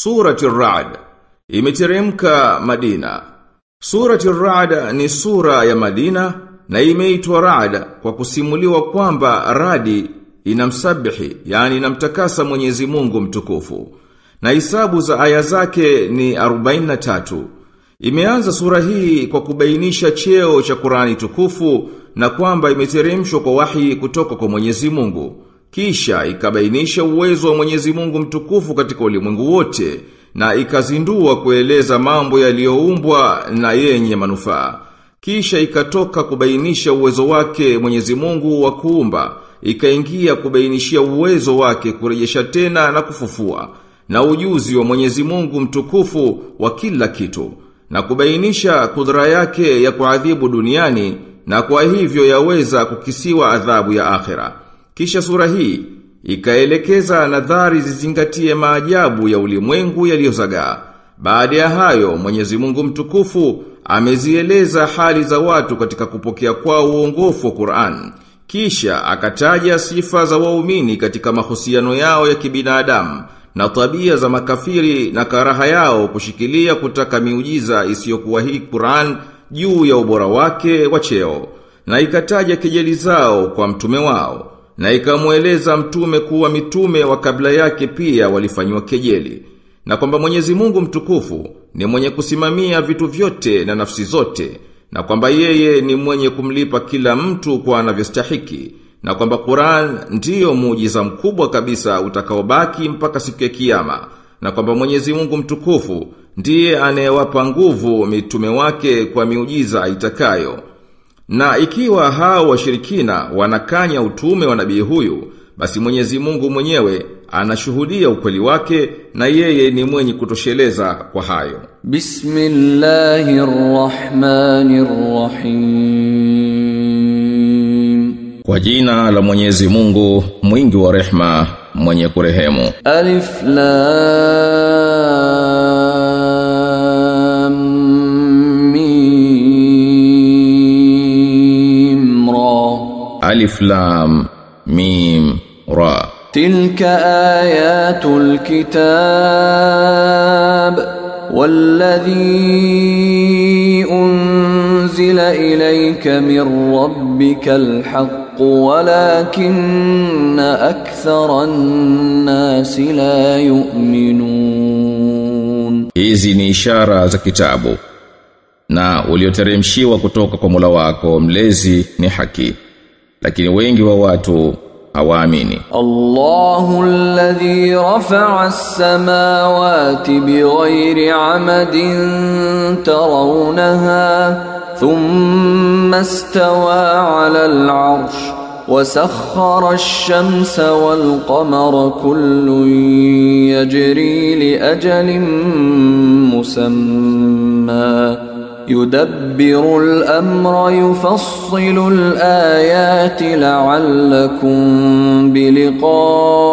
Surati Ar-Ra'd imeteremka Madina. Surati Ar-Ra'd ni sura ya Madina na imeitwa Ra'd kwa kusimuliwa kwamba radi inamsabihi, yani inamtakasa Mwenyezi Mungu mtukufu. Na hisabu za aya zake ni 43. Imeanza sura hii kwa kubainisha cheo cha Qur'ani tukufu na kwamba imeteremshwa kwa wahi kutoka kwa Mwenyezi Mungu. Kisha ikabainisha uwezo wa Mwenyezi Mungu mtukufu katika ulimwengu wote na ikazindua kueleza mambo yaliyoumbwa na yenye manufaa. Kisha ikatoka kubainisha uwezo wake Mwenyezi Mungu wa kuumba, ikaingia kubainishia uwezo wake kurejesha tena na kufufua, na ujuzi wa Mwenyezi Mungu mtukufu wa kila kitu, na kubainisha kudra yake ya kuadhibu duniani na kwa hivyo yaweza kukisiwa adhabu ya akhera. Kisha sura hii ikaelekeza nadhari zizingatie maajabu ya ulimwengu yaliyozagaa. Baada ya hayo Mwenyezi Mungu mtukufu amezieleza hali za watu katika kupokea kwao uongofu wa Qur'an. Kisha akataja sifa za waumini katika mahusiano yao ya kibinadamu na tabia za makafiri na karaha yao kushikilia kutaka miujiza isiyokuwa hii Qur'an juu ya ubora wake wa cheo. Na ikataja kejeli zao kwa mtume wao, na ikamueleza mtume kuwa mitume wa kabla yake pia walifanywa kejeli, na kwamba Mwenyezi Mungu mtukufu ni mwenye kusimamia vitu vyote na nafsi zote, na kwamba yeye ni mwenye kumlipa kila mtu kwa anavyostahiki, na kwamba Qur'an ndiyo muujiza mkubwa kabisa utakaobaki mpaka siku ya kiyama, na kwamba Mwenyezi Mungu mtukufu ndiye anayewapa nguvu mitume wake kwa miujiza itakayo. Na ikiwa hao washirikina wanakanya utume wa nabii huyu, basi Mwenyezi Mungu mwenyewe anashuhudia ukweli wake na yeye ni mwenye kutosheleza kwa hayo. Bismillahirrahmanirrahim. Kwa jina la Mwenyezi Mungu mwingi wa rehema mwenye kurehemu. Alif Lam Mim Ra. Alif Lam Mim Ra. تلك آيات الكتاب والذي أنزل إليك من ربك الحق ولكن أكثر الناس لا يؤمنون. Hizi ni ishara za kitabu na ulioteremshiwa kutoka kwa Mola wako mlezi ni haki, lakini wengi wa watu hawaamini. Allahu alladhi rafa'a as-samawati bighayri 'amadin tarawnaha thumma istawa 'ala al-'arsh wa sakhkhara ash-shamsa wal-qamara kullun yajri li ajalin musamma يدبر الأمر يفصل الآيات لعلكم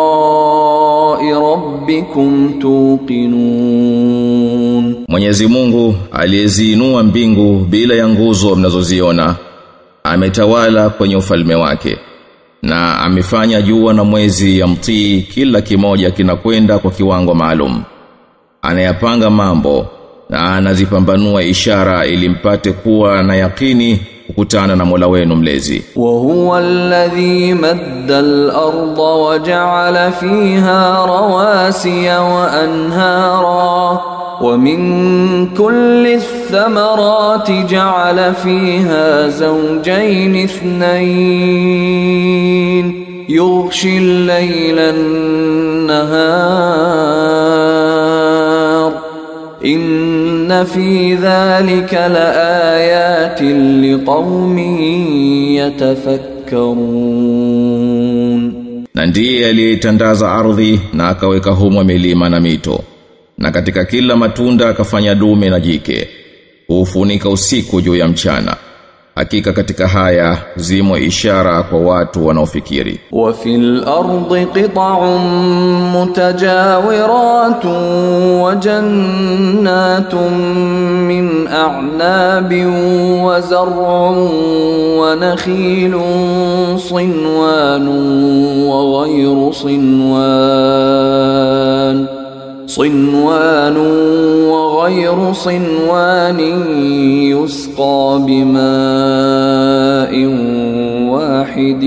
بلقاء ربكم توقنون. Mwenyezi Mungu aliyeziinua mbingu bila ya nguzo mnazoziona, ametawala kwenye ufalme wake, na amefanya jua na mwezi yamtii kila kimoja kinakwenda kwa kiwango maalum. Anayapanga mambo na anazipambanua ishara ili mpate kuwa na yakini kukutana na Mola wenu mlezi. Wa huwa alladhi madda al-ardha wa ja'ala fiha rawasiya wa anhara wa min kulli ath-thamarati ja'ala fiha zawjayn ithnayn yughshi al-layla an-nahar inna fi dhalika laayatin liqaumin yatafakkarun. Na ndiye aliyetandaza ardhi na akaweka humo milima na mito, na katika kila matunda akafanya dume na jike, hufunika usiku juu ya mchana. Hakika katika haya zimo ishara kwa watu wanaofikiri. Wa fil ardi qita'un mutajawiratun wa jannatun min a'nabin wa zar'un wa nakhilun sinwanun wa ghayru sinwan صنوان وغير صنوان يسقى بماء واحد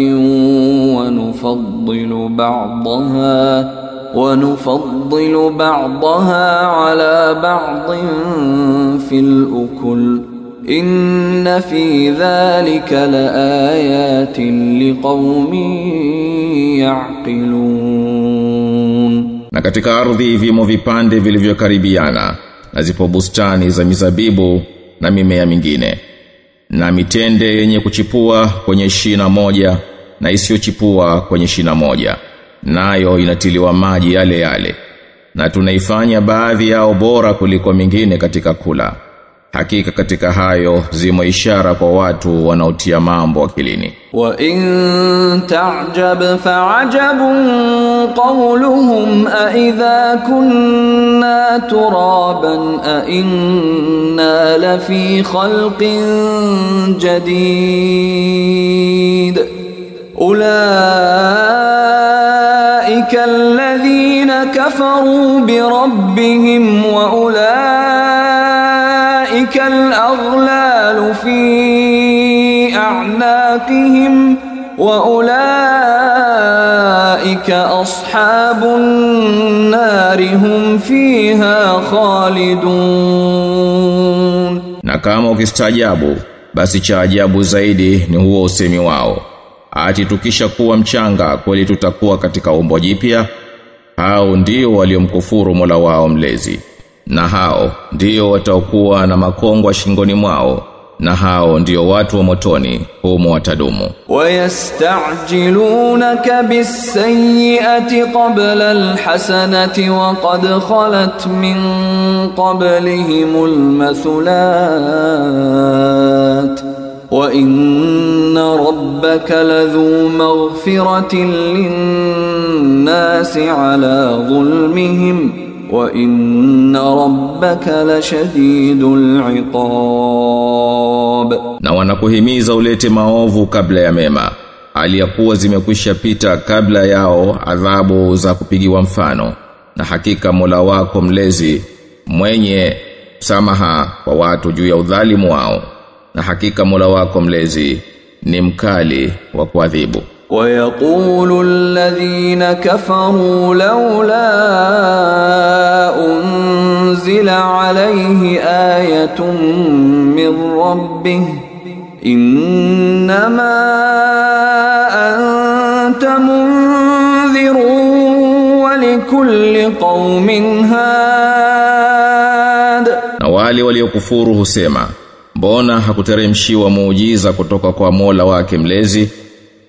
ونفضل بعضها على بعض في الأكل إن في ذلك لآيات لقوم يعقلون. Na katika ardhi vimo vipande vilivyokaribiana, na zipo bustani za mizabibu na mimea mingine, na mitende yenye kuchipua kwenye shina moja na isiyochipua kwenye shina moja, nayo inatiliwa maji yale yale, na tunaifanya baadhi yao bora kuliko mingine katika kula. Hakika katika hayo zimo ishara kwa watu wanaotia mambo akilini. Wa in ta'jab fa'ajabun qawluhum a idha kunna turaban a inna la fi khalqin jadid. Ulaika alladhina kafaru bi rabbihim wa الأغلال في أعناقهم وأولئك أصحاب النار هم فيها خالدون. Na kama ukistaajabu, basi cha ajabu zaidi ni huo usemi wao, ati tukisha kuwa mchanga kweli tutakuwa katika umbo jipya. Hao ndio waliomkufuru Mola wao mlezi, na hao ndio watakuwa na makongwa shingoni mwao, na hao ndio watu wa motoni, humo watadumu. Wayasta'jilunaka bis-sayyi'ati qabla al-hasanati wa qad khalat min qablihimul mathulat wa inna rabbaka ladhu maghfiratin lin-nasi ala dhulmihim wa inna rabbaka lashadidul iqab. Na wanakuhimiza ulete maovu kabla ya mema, aliyakuwa zimekwisha pita kabla yao adhabu za kupigiwa mfano, na hakika Mola wako mlezi mwenye samaha kwa watu juu ya udhalimu wao, na hakika Mola wako mlezi ni mkali wa kuadhibu. ويقول الذين كفروا لولا أنزل عليه آية من ربه إنما أنت منذر ولكل قوم هاد. Na wale waliokufuru husema, mbona hakuteremshiwa muujiza kutoka kwa Mola wake mlezi?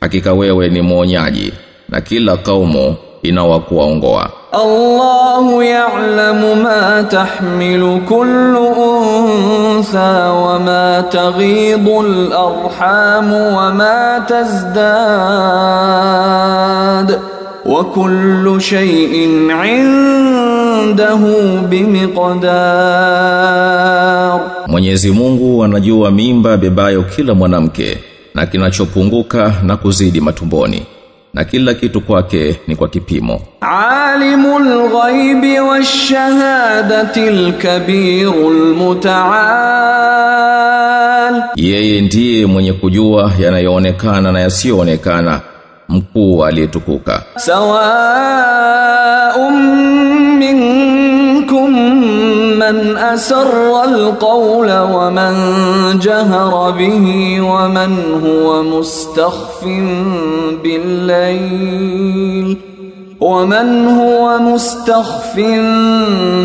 Hakika wewe ni mwonyaji, na kila kaumu inawakuongoa. Allahu ya'lamu ma tahmilu kullu untha wa ma taghidu al-arham wa ma tazdad wa kullu shay'in 'indahu bimiqdar. Mwenyezi Mungu anajua mimba bebayo kila mwanamke, na kinachopunguka na kuzidi matumboni, na kila kitu kwake ni kwa kipimo. Alimul ghaibi wash-shahadatil kabirul muta'al. Yeye ndiye mwenye kujua yanayoonekana na yasiyoonekana, mkuu aliyetukuka. Sawa'un minkum man asarra al-qawla wa man jahara bihi wa man huwa mustakhfin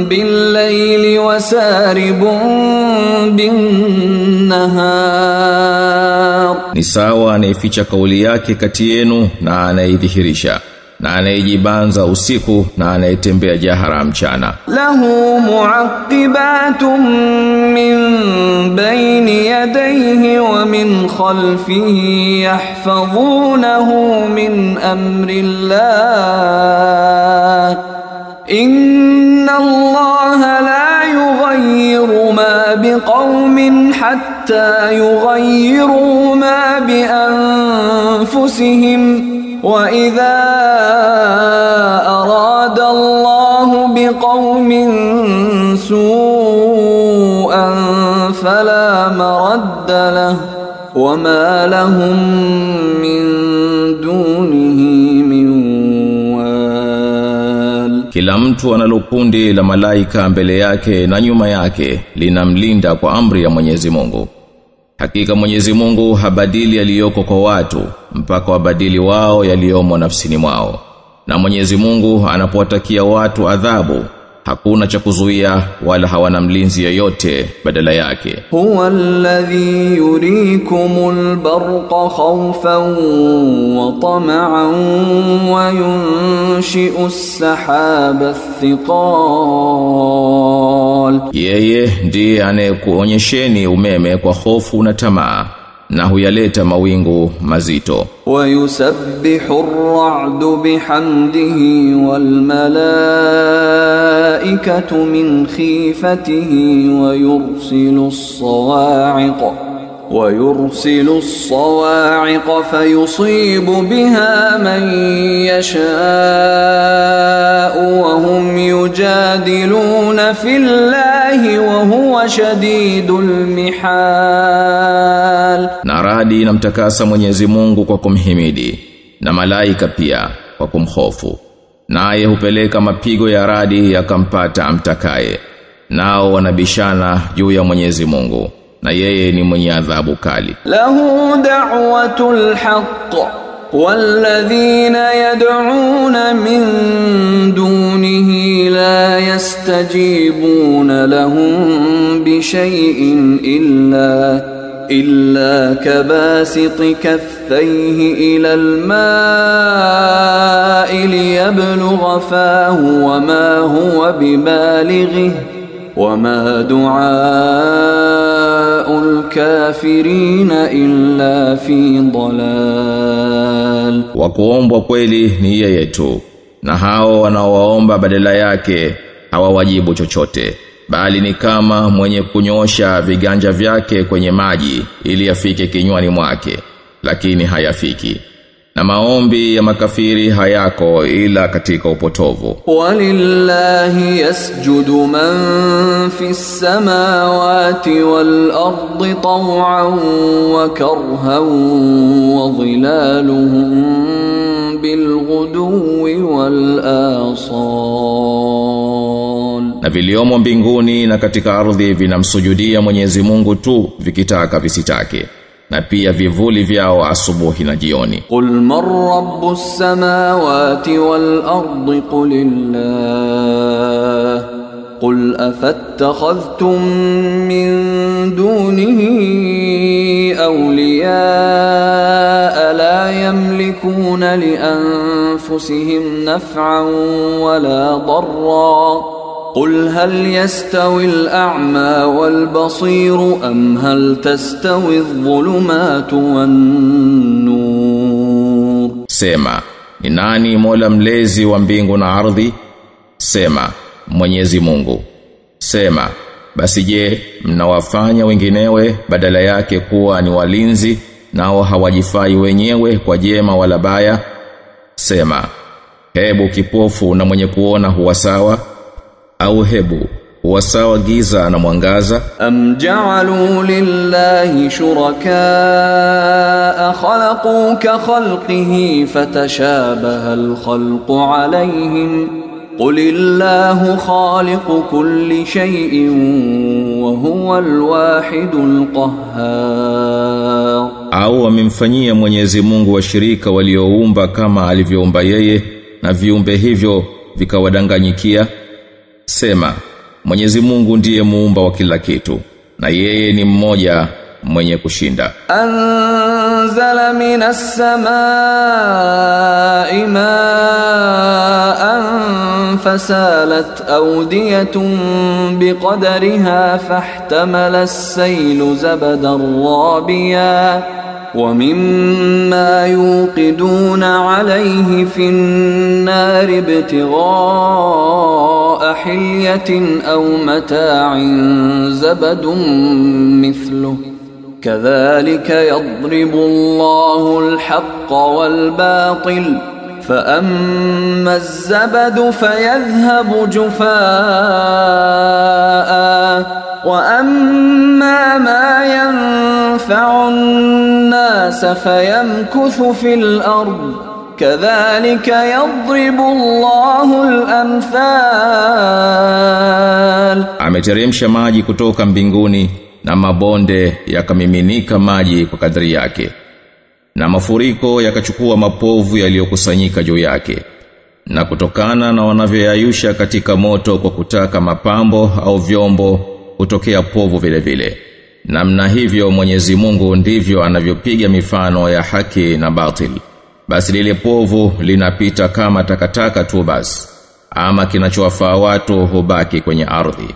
bil-layli wa saribun bin-nahar. Ni sawa anayeficha kauli yake kati yenu na anaidhihirisha, na anayejibanza usiku na anayetembea jahara mchana. Lahu mu'aqibatun min bayni yadayhi wa min khalfihi yahfazunahu min amri Allah. Inna Allaha la yughayyiru ma biqaumin hatta yughayyiru ma bi anfusihim. وإذا أراد الله بقوم سوءا فلا مرد له وما لهم من دونه من وال. Kila mtu analo kundi la malaika mbele yake na nyuma yake linamlinda kwa amri ya Mwenyezi Mungu. Hakika Mwenyezi Mungu habadili yaliyoko kwa watu mpaka wabadili wao yaliyomo nafsini mwao. Na Mwenyezi Mungu anapowatakia watu adhabu hakuna cha kuzuia wala hawana mlinzi yoyote badala yake. Huwa alladhi yurikumul barqa khawfan wa tama'an wa yunshi'u as-sahaba ath-thiqal. Yeye ndiye anayekuonyesheni umeme kwa hofu na tamaa na huyaleta mawingu mazito. Wa yusabbihu ar-ra'du bihamdihi wal malaikatu min khifatihi wa yursilu as-sawa'iqa fayusibu biha man yasha'u wa hum yujadiluna fillahi wa huwa shadidul mihal. Na radi inamtakasa Mwenyezi Mungu kwa kumhimidi na malaika pia kwa kumhofu. Naye hupeleka mapigo ya radi yakampata amtakaye. Nao wanabishana juu ya Mwenyezi Mungu na yeye ni mwenye adhabu kali. Lahu da'watul haqq والذين يدعون من دونه لا يستجيبون لهم بشيء إلا كباسط كفيه إلى الماء ليبلغ فاه وما هو ببالغه وما دعاء الكافرين إلا في ضلال. Wakuombwa kweli ni yeye tu, na hao wanaowaomba badala yake hawawajibu chochote, bali ni kama mwenye kunyosha viganja vyake kwenye maji ili yafike kinywani mwake, lakini hayafiki. Na maombi ya makafiri hayako ila katika upotovu. Walillahi yasjudu man fis samawati wal ardi taw'an wa karhan wa dhilaluhum bil ghuduwi wal asal. Na viliomo mbinguni na katika ardhi vinamsujudia Mwenyezi Mungu tu vikitaka visitake, na pia vivuli vyao asubuhi na jioni. Qul man rabbus samawati wal ardi qulillah qul afattakhadhtum min dunihi awliya la yamlikuna li anfusihim naf'an wala darra. قل هل يستوي الأعمى والبصير أم هل تستوي الظلمات والنور. Sema, ni nani Mola mlezi wa mbingu na ardhi? Sema, Mwenyezi Mungu. Sema, basi je, mnawafanya wenginewe badala yake kuwa ni walinzi, nao hawajifai wenyewe kwa jema wala baya? Sema, hebu kipofu na mwenye kuona huwa sawa? Au hebu wasawa giza na mwangaza? Am ja'alu lillahi shuraka khalaqu ka khalqihi fatashabaha al-khalqu alayhim qulillahu khaliqu kulli shay'in wa huwa al-wahidul qahhar. Au wamemfanyia Mwenyezi Mungu washirika walioumba kama alivyoumba yeye, na viumbe hivyo vikawadanganyikia? Sema, Mwenyezi Mungu ndiye muumba wa kila kitu, na yeye ni mmoja mwenye kushinda. Anzala minas samaa'i ma'an fasalat awdiyatun biqadriha fahtamala as-saylu zabadan rabiya ومما يوقدون عليه في النار ابتغاء حلية أو متاع زبد مثله كذلك يضرب الله الحق والباطل فأما الزبد فيذهب جفاء وأما ما ينفع الناس فيمكث في الأرض كذلك يضرب الله الأمثال. Ameteremsha maji kutoka mbinguni na mabonde yakamiminika maji kwa kadri yake, na mafuriko yakachukua mapovu yaliyokusanyika juu yake, na kutokana na wanavyoyayusha katika moto kwa kutaka mapambo au vyombo kutokea povu vile vile. Namna hivyo Mwenyezi Mungu ndivyo anavyopiga mifano ya haki na batil. Basi lile povu linapita kama takataka tu basi, ama kinachowafaa watu hubaki kwenye ardhi.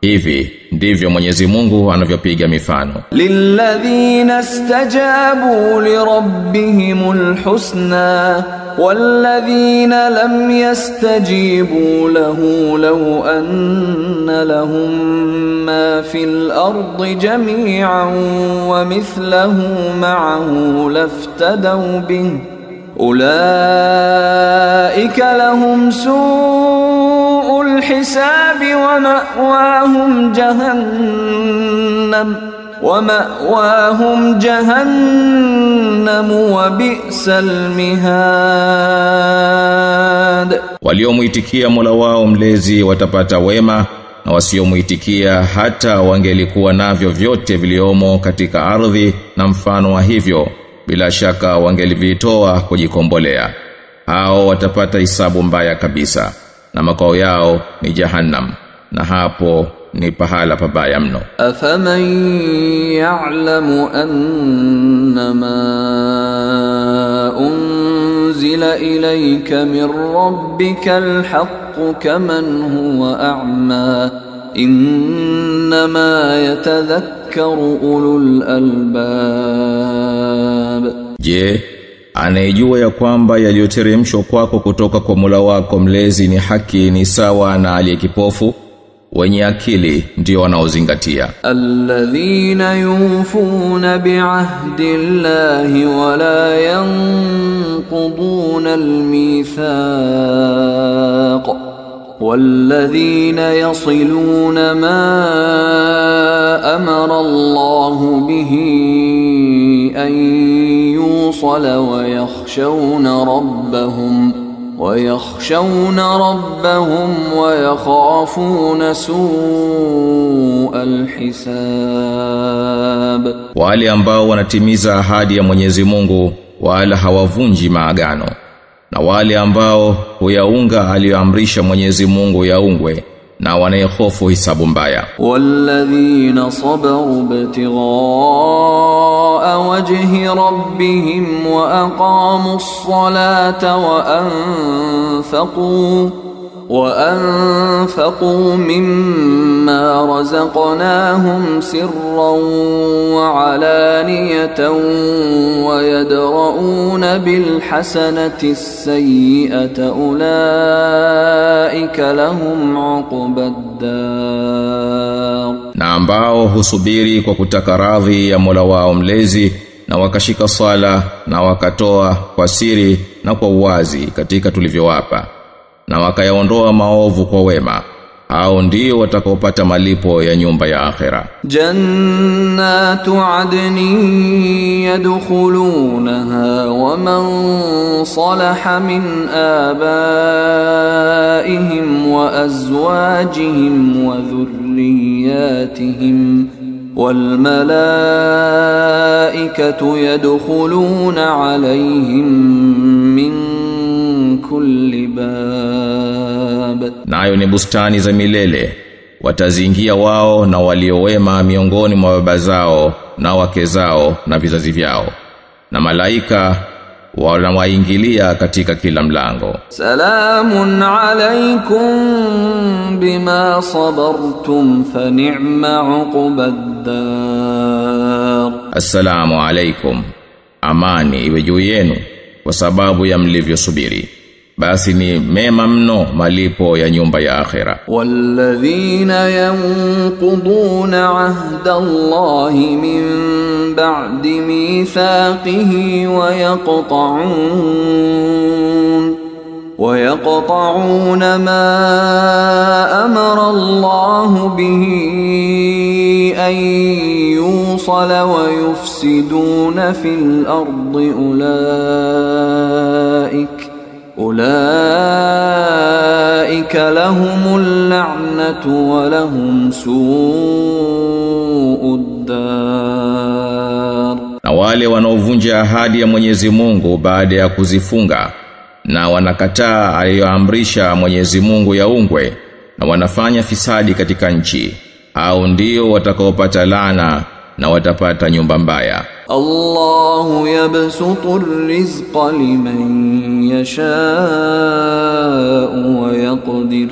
Hivi ndivyo Mwenyezi Mungu anavyopiga mifano. Lilladhina istajabu lirabbihimul husna walladhina lam yastajibu lahu law anna lahum ma fil ardi jami'an wa mithluhu ma'ahu laftadaw bihi ulaika lahum su'ul hisabi wa ma'wahum jahannam wa bi'sal mihad. Waliomuitikia Mola wao mlezi watapata wema, na wasiomuitikia hata wangelikuwa navyo vyote viliomo katika ardhi na mfano wa hivyo, bila shaka wangelivitoa kujikombolea. Hao watapata hisabu mbaya kabisa, na makao yao ni Jahannam, na hapo ni pahala pabaya mno. Afaman ya'lamu annama unzila ilayka min rabbikal haqqu kaman huwa a'ma innama yatadhakkaru ulul albab. Je, anayejua ya kwamba yaliyoteremshwa kwako kutoka kwa Mola wako mlezi ni haki ni sawa na aliyekipofu? Wenye akili ndio wanaozingatia. Alladhina yufuna bi'ahdi Allahi wa la yanquduna al-mithaq والذين يصلون ما أمر الله به أن يوصل ويخشون ربهم ويخافون سوء الحساب. Wale ambao wanatimiza ahadi ya Mwenyezi Mungu wala hawavunji maagano, na wale ambao huyaunga aliyoamrisha Mwenyezi Mungu yaungwe, na wanayehofu hisabu mbaya. Walladhina sabaru ibtighaa wajhi rabbihim wa aqamus salata wa anfaqu mimma razaqnahum sirran wa alaniyatan wa yadra'una bil hasanati as-sayyi'ata ulaika lahum 'uqbad dar. Na ambao husubiri kwa kutaka radhi ya Mola wao mlezi, na wakashika sala na wakatoa kwa siri na kwa uwazi katika tulivyowapa, na wakayaondoa maovu kwa wema, hao ndio watakaopata malipo ya nyumba ya akhera. Jannatu adnin yadkhulunaha wa man salaha min abaihim wa azwajihim wa dhurriyyatihim wal malaikatu yadkhuluna alayhim min kulli bab. Nayo ni bustani za milele, wataziingia wao na waliowema miongoni mwa baba zao na wake zao na vizazi vyao, na malaika wanawaingilia katika kila mlango. Salamun alaykum bima sabartum fa ni'ma uqbad dar. Assalamu alaykum, amani iwe juu yenu kwa sababu ya mlivyosubiri, basi ni mema mno malipo ya nyumba ya akhera. Walladhina yanquduna ahda Allahi min بعد ميثاقه ويقطعون ما أمر الله به أن يوصل ويفسدون في الأرض أولئك لهم اللعنة ولهم سوء الدار. Na wale wanaovunja ahadi ya Mwenyezi Mungu baada ya kuzifunga na wanakataa aliyoamrisha Mwenyezi Mungu yaungwe na wanafanya fisadi katika nchi, au ndio watakaopata laana na watapata nyumba mbaya. Allahu yabsutu ar-rizqa liman yasha'u wa yaqdir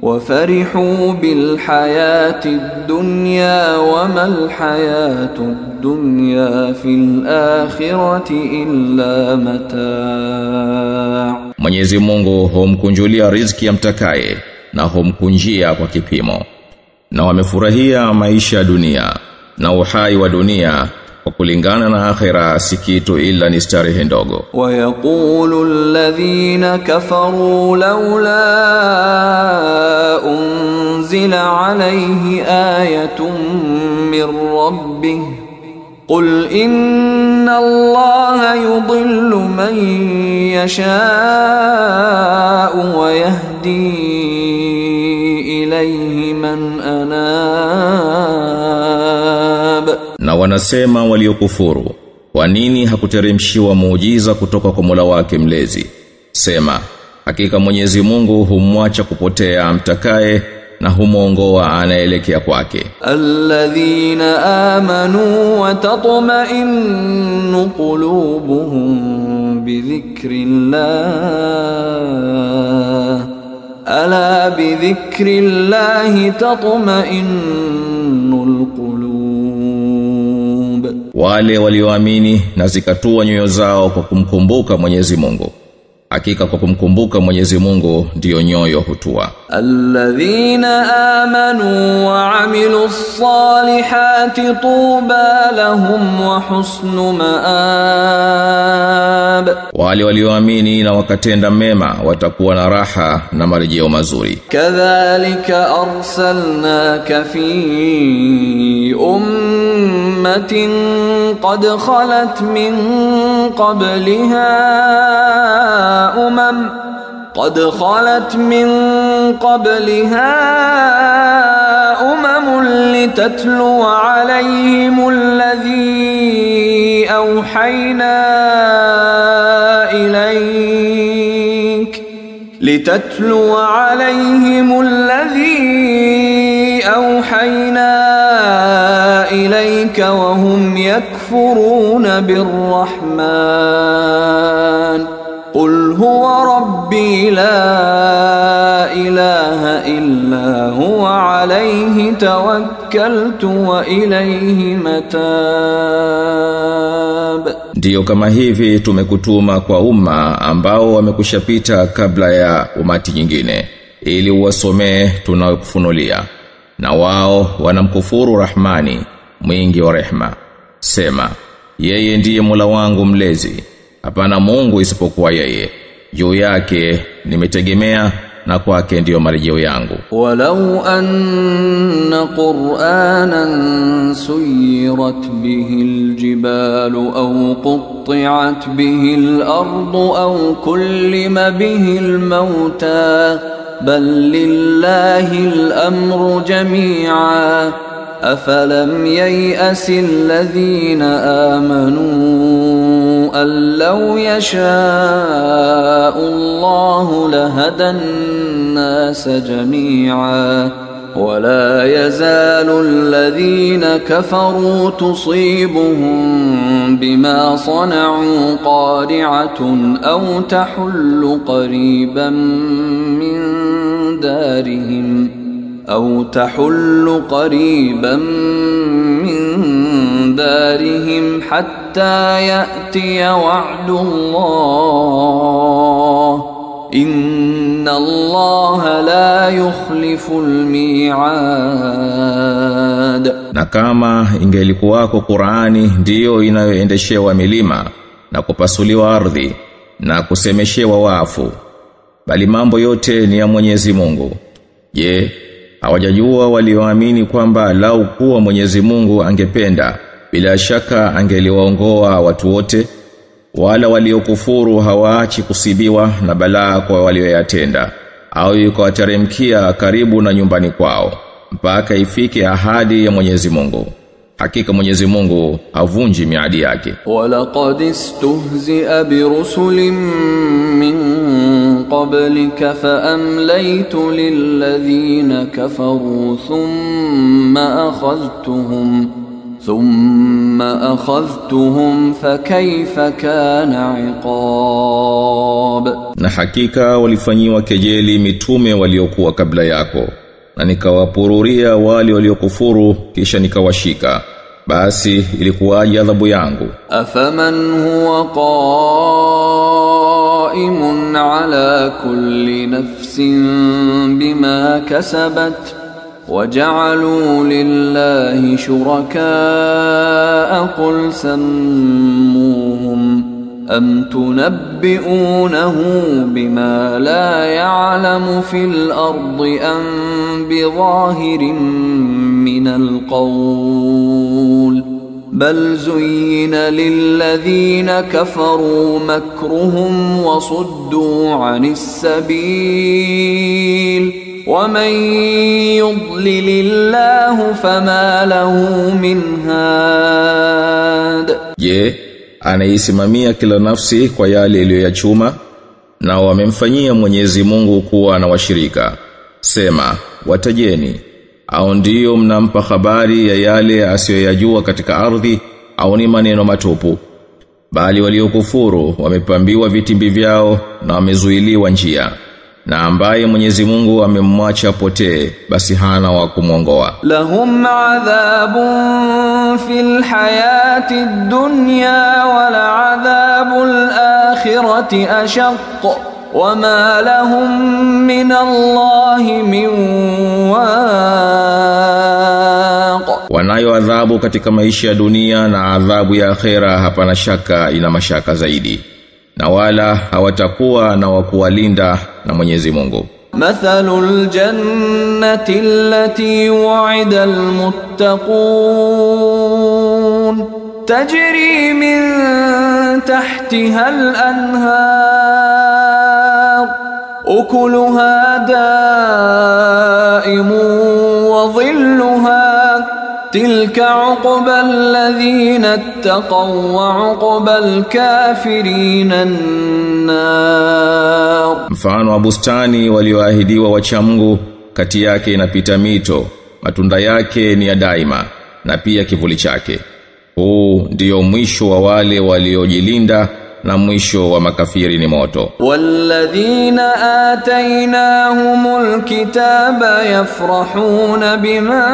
wa farihu bil hayati ad-dunya wa mal hayatu ad-dunya fil akhirati illa mata'. Mwenyezi Mungu humkunjulia riziki ya mtakaye na humkunjia kwa kipimo, na wamefurahia maisha ya dunia na uhai wa dunia kwa kulingana na akhira si kitu ila ni starehe ndogo. Wa yaqulu alladhina kafaru laula unzila alayhi ayatun min rabbih qul inna allaha yudillu man yasha'u wa yahdi ilayhi man anab. Na wanasema waliokufuru, kwa nini hakuteremshiwa muujiza kutoka kwa Mola wake mlezi? Sema, hakika Mwenyezi Mungu humwacha kupotea mtakaye na humuongoa anaelekea kwake. Alladhina amanu wa tatma'innu qulubuhum bi dhikrillah. Ala bi dhikrillah tatma'innul qulub. Wale walioamini na zikatua nyoyo zao kwa kumkumbuka Mwenyezi Mungu. Hakika kwa kumkumbuka Mwenyezi Mungu ndio nyoyo hutua. Alladhina amanu wa amilus salihati tuba lahum wa husnu maab. Wale walioamini na wakatenda mema watakuwa na raha na marejeo mazuri. Kadhalika arsalnaka fi ummatin qad khalat min qabliha قد خلت من قبلها لتتلو عليهم الذي أوحينا إليك وهم يكفرون بالرحمن قل هو ربي لا إله إلا هو عليه توكلت وإليه متاب. Ndiyo kama hivi tumekutuma kwa umma ambao wamekushapita kabla ya umati nyingine, ili uwasomee tunayokufunulia, na wao wanamkufuru Rahmani mwingi wa rehema. Sema, yeye ndiye Mola wangu mlezi, hapana Mungu isipokuwa yeye, juu yake nimetegemea na kwake ndiyo marejeo yangu. Walau anna Qur'anan suyirat bihi aljibalu aw qutti'at bihi al-ardu aw kullima bihi al-mauta bal lillahi al-amru jami'an أفلم ييأس الذين آمنوا أن لو يشاء الله لهدى الناس جميعا ولا يزال الذين كفروا تصيبهم بما صنعوا قارعة أو تحل قريبا من دارهم حتى يأتي وعد الله إن الله لا يخلف الميعاد. Na kama ingelikuwako Qur'ani ndiyo inayoendeshewa milima na kupasuliwa ardhi na kusemeshewa wafu, bali mambo yote ni ya Mwenyezi Mungu. Je, hawajajua walioamini kwamba lau kuwa Mwenyezi Mungu angependa bila shaka angeliwaongoa watu wote? Wala waliokufuru hawaachi kusibiwa na balaa kwa walioyatenda, au yukawateremkia karibu na nyumbani kwao mpaka ifike ahadi ya Mwenyezi Mungu. Hakika Mwenyezi Mungu havunji miadi yake. Walaqad istuhzi'a birusulin min qablika faamlaytu lilladhina kafaru thumma akhadhtuhum fakayfa kana 'iqab. Na hakika walifanyiwa kejeli mitume waliokuwa kabla yako, na nikawapururia wale waliokufuru kisha nikawashika, basi ilikuwaje adhabu yangu. Afaman huwa qa'imun ala kulli nafsin bima kasabat waja'alu lillahi shuraka'a qul sammuhum am tunabbi'unahu bima la ya'lamu fil ardi am bizahirin minal qawl bal zuyyina lilladhina kafaru makruhum wa suddu 'anis sabil wa man yudlilillahu fama lahu min had. Anaisimamia kila nafsi kwa yale iliyoyachuma, na wamemfanyia Mwenyezi Mungu kuwa na washirika. Sema, watajeni, au ndiyo mnampa habari ya yale asiyoyajua katika ardhi, au ni maneno matupu? Bali waliokufuru wamepambiwa vitimbi vyao na wamezuiliwa njia, na ambaye Mwenyezi Mungu amemwacha potee, basi hana wa kumwongoa. Lahum adhabun fil hayati dunya wal adhabul akhirati ashaq wama lahum min Allahi min waq. Wanayo adhabu katika maisha ya dunia, na adhabu ya akhera hapana shaka ina mashaka zaidi, na wala hawatakuwa na wakuwalinda na Mwenyezi Mungu. Mathalul jannati allati wa'ida almuttaqun tajri min tahtiha al-anhar ukuluha da'imun wa dhilluha tilka 'uqba alladhina ittaqaw wa 'uqba alkafirina an-nar. Mfano wa bustani walioahidiwa wacha Mungu, kati yake inapita mito, matunda yake ni ya daima, na pia kivuli chake. Huu ndio mwisho wa wale waliojilinda, na mwisho wa makafiri ni moto. Walladhina atainahumul kitaba yafrahuna bima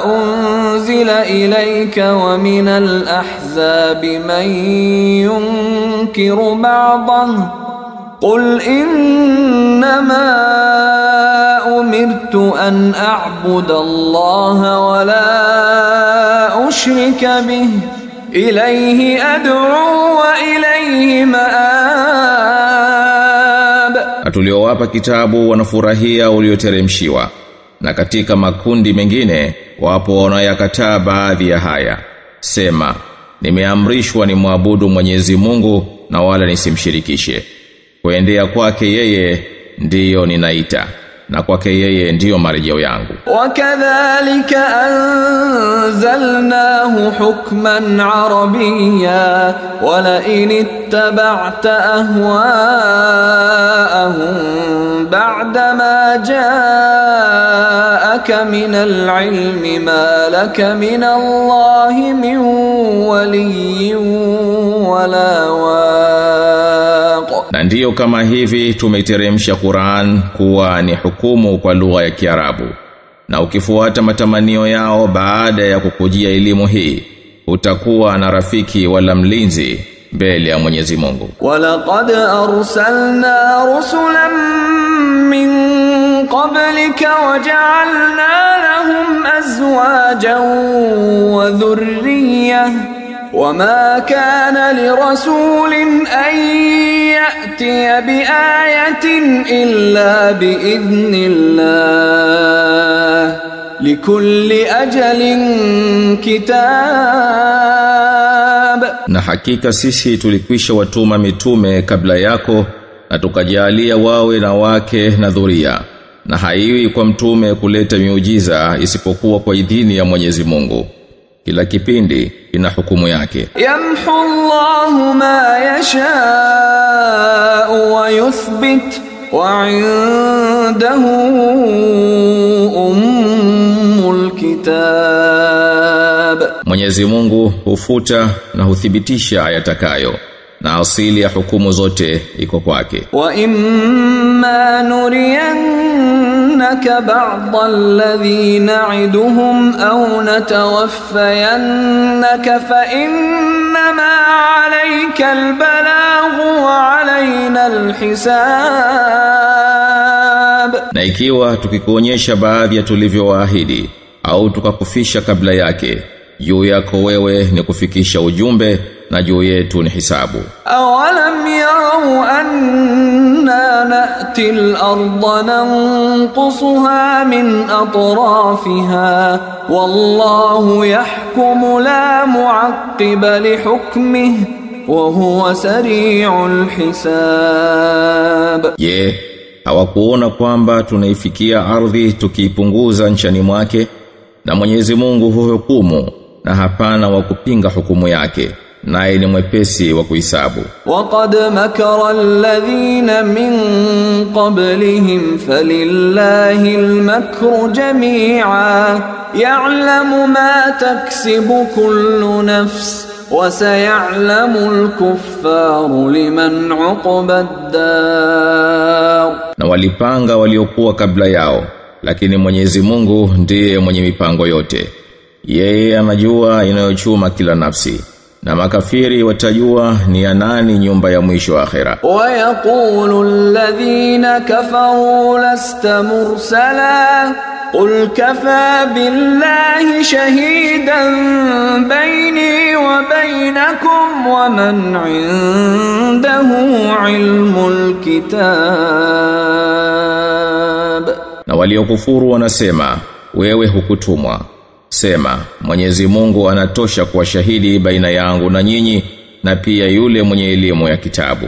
unzila ilayka wa minal ahzabi man yunkiru ba'dahu qul innama umirtu an a'buda Allaha wa la ushrika bihi ilayhi ad'u wa ilayhi ma'ab. Tuliowapa kitabu wanafurahia ulioteremshiwa, na katika makundi mengine wapo wanayakataa baadhi ya haya. Sema, nimeamrishwa ni muabudu Mwenyezi Mungu na wala nisimshirikishe. Kuendea kwake yeye ndiyo ninaita, na kwake yeye ndiyo marejeo yangu. Wakadhalika anzalnahu hukman arabiyya wala in ittaba'ta ahwa'ahum ba'da ma ja'aka min al-'ilmi ma laka min Allahi min waliyyin wala waq. Na ndiyo kama hivi tumeteremsha Qur'an kuwa ni hukumu kwa lugha ya Kiarabu, na ukifuata matamanio yao baada ya kukujia elimu hii, utakuwa na rafiki wala mlinzi mbele ya Mwenyezi Mungu. Walaqad arsalna rusulan min قبلك وجعلنا لهم أزواجا وذرية وما كان لرسول أن يأتي بآية إلا بإذن الله لكل أجل كتاب. Na hakika sisi tulikwisha watuma mitume kabla yako na tukajalia wawe na wake na dhuria, na haiwi kwa mtume kuleta miujiza isipokuwa kwa idhini ya Mwenyezi Mungu. Kila kipindi ina hukumu yake. Yamhu Allahu ma yasha wa yuthbit wa indahu ummul kitab. Mwenyezi Mungu hufuta na huthibitisha ayatakayo, na asili ya hukumu zote iko kwake. Wa imma nuriyannaka ba'd alladhi na'iduhum aw natawaffayannaka fa innama 'alayka albalaghu wa 'alayna alhisab. Na ikiwa tukikuonyesha baadhi ya tulivyowaahidi au tukakufisha kabla yake, juu yako wewe ni kufikisha ujumbe na juu yetu ni hisabu. Awalam yarau anna na'ti al-ardha nanqusuha min atrafiha wallahu yahkumu la mu'aqqiba li hukmihi wa huwa sari'ul hisab. Je, hawakuona kwamba tunaifikia ardhi tukiipunguza nchani mwake, na Mwenyezi Mungu huhukumu na hapana wa kupinga hukumu yake, naye ni mwepesi wa kuhesabu. Waqad makara alladhina min qablihim falillahi almakru jami'a ya'lamu ma taksibu kullu nafs wa sayalamu alkuffaru liman 'uqba ad-dar. Na walipanga waliokuwa kabla yao, lakini Mwenyezi Mungu ndiye mwenye mipango yote. Yeye anajua inayochuma kila nafsi, na makafiri watajua ni ya nani nyumba ya mwisho akhera. Wa yaqulu alladhina kafaru lasta mursala qul kafa billahi shahidan bayni wa baynakum wa man 'indahu 'ilmul kitab. Na waliokufuru wanasema, wewe hukutumwa. Sema, Mwenyezi Mungu anatosha kuwa shahidi baina yangu na nyinyi, na pia yule mwenye elimu ya kitabu.